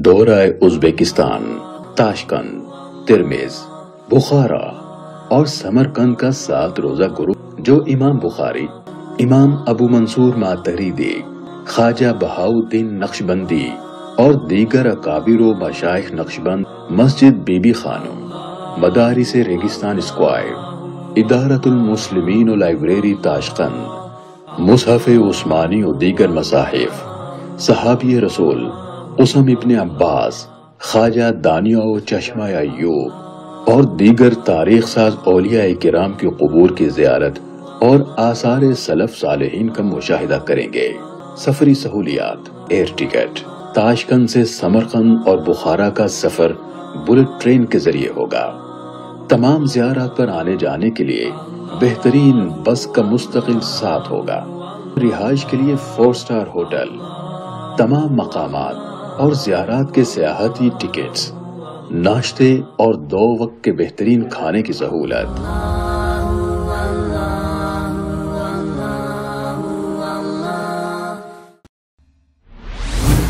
دورہ ازبیکستان، تاشقند، ترمز، بخارا اور سمرقند کا 7 روزہ گروپ جو امام بخاری، امام ابو منصور ماتریدی، خواجہ بہاؤالدین نقشبندی اور دیگر اکابر و مشائخ نقشبند، مسجد بی بی خانم، مدارس ریگستان اسکوائر، ادارت المسلمین و لائبریری تاشقند، مصحف عثمانی و دیگر مصاحف، صحابی رسول قسم ابن عباس، خواجہ دانیہ و چشمہ ایوب اور دیگر تاریخ ساز اولیاء کرام کی قبور کی زیارت اور آثار سلف صالحین کا مشاہدہ کریں گے۔ سفری سہولیات: ایئر ٹکٹ، تاشقند سے سمرقند اور بخارا کا سفر بلٹ ٹرین کے ذریعے ہوگا۔ تمام زیارات پر آنے جانے کے لیے بہترین بس کا مستقل ساتھ ہوگا۔ رہائش کے لیے 4 سٹار ہوٹل، تمام مقامات اور زیارات کے سیاحتی ٹکٹس، ناشتے اور 2 وقت کے بہترین کھانے کی سہولت۔